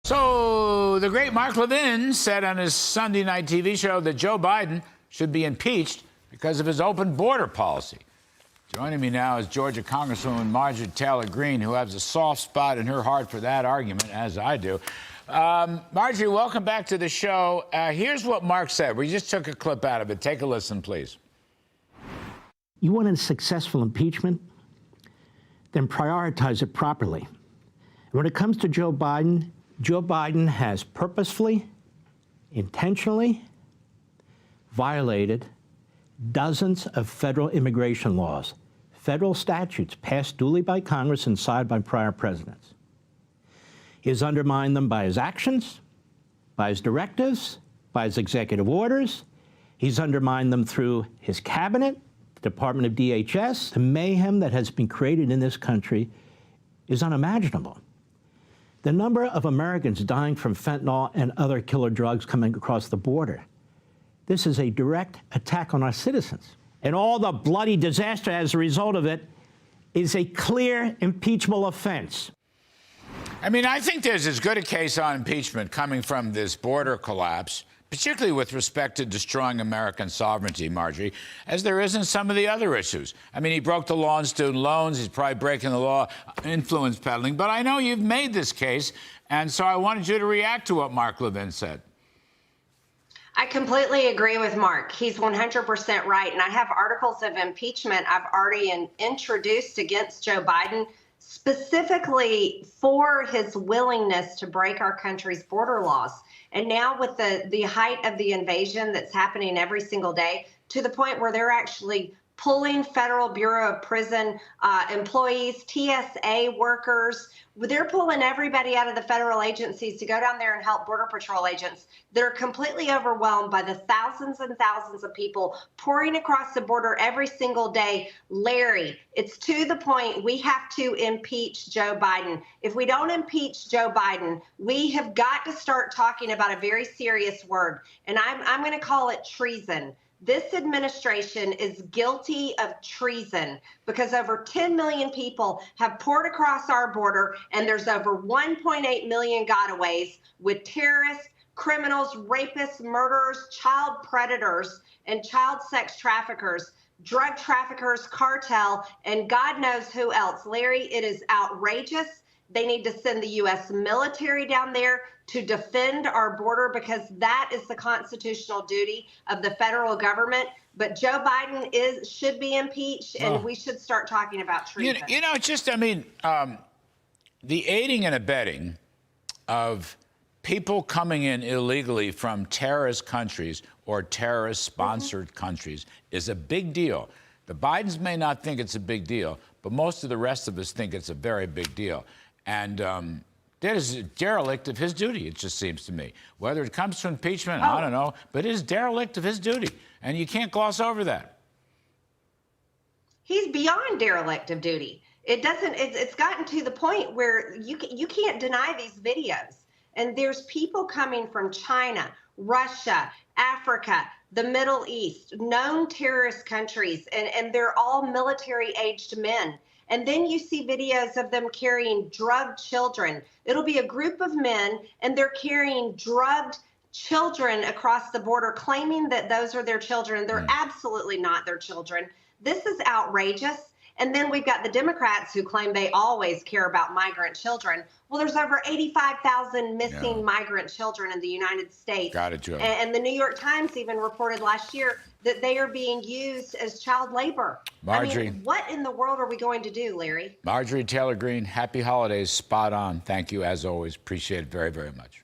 So the great Mark Levin said on his Sunday night TV show that Joe Biden should be impeached because of his open border policy. Joining me now is Georgia Congresswoman Marjorie Taylor Greene, who has a soft spot in her heart for that argument, as I do. Marjorie, welcome back to the show. Here's what Mark said. We just took a clip out of it. Take a listen, please. You want a successful impeachment? Then prioritize it properly. And when it comes to Joe Biden has purposefully, intentionally violated dozens of federal immigration laws, federal statutes passed duly by Congress and signed by prior presidents. He has undermined them by his actions, by his directives, by his executive orders. He's undermined them through his cabinet, the Department of DHS. The mayhem that has been created in this country is unimaginable. The number of Americans dying from fentanyl and other killer drugs coming across the border, this is a direct attack on our citizens. And all the bloody disaster as a result of it is a clear impeachable offense. I mean, I think there's as good a case on impeachment coming from this border collapse, particularly with respect to destroying American sovereignty, Marjorie, as there is in some of the other issues. I mean, he broke the law on student loans. He's probably breaking the law on influence peddling. But I know you've made this case, and so I wanted you to react to what Mark Levin said. I completely agree with Mark. He's 100% right. And I have articles of impeachment I've already introduced against Joe Biden, specifically for his willingness to break our country's border laws. And now with the height of the invasion that's happening every single day, to the point where they're actually pulling Federal Bureau of Prison employees, TSA workers. They're pulling everybody out of the federal agencies to go down there and help Border Patrol agents that are completely overwhelmed by the thousands and thousands of people pouring across the border every single day. Larry, it's to the point we have to impeach Joe Biden. If we don't impeach Joe Biden, we have got to start talking about a very serious word, and I'm going to call it treason. This administration is guilty of treason because over 10 million people have poured across our border, and there's over 1.8 million gotaways with terrorists, criminals, rapists, murderers, child predators, and child sex traffickers, drug traffickers, cartel, and God knows who else. Larry, it is outrageous. They need to send the U.S. military down there to defend our border because that is the constitutional duty of the federal government. But Joe Biden should be impeached, and we should start talking about treason. You know, it's just, I mean, the aiding and abetting of people coming in illegally from terrorist countries or terrorist-sponsored countries is a big deal. The Bidens may not think it's a big deal, but most of the rest of us think it's a very big deal. And that is a derelict of his duty, it just seems to me. Whether it comes to impeachment, I don't know, but it is derelict of his duty. And you can't gloss over that. He's beyond derelict of duty. It's gotten to the point where you can't deny these videos. And there's people coming from China, Russia, Africa, the Middle East, known terrorist countries, and they're all military-aged men. And then you see videos of them carrying drugged children. It'll be a group of men, and they're carrying drugged children across the border, claiming that those are their children. They're absolutely not their children. This is outrageous. And then we've got the Democrats who claim they always care about migrant children. Well, there's over 85,000 missing migrant children in the United States. Got it, Joe. And the New York Times even reported last year that they are being used as child labor. Marjorie. I mean, what in the world are we going to do, Larry? Marjorie Taylor Greene, happy holidays. Spot on. Thank you, as always. Appreciate it very, very much.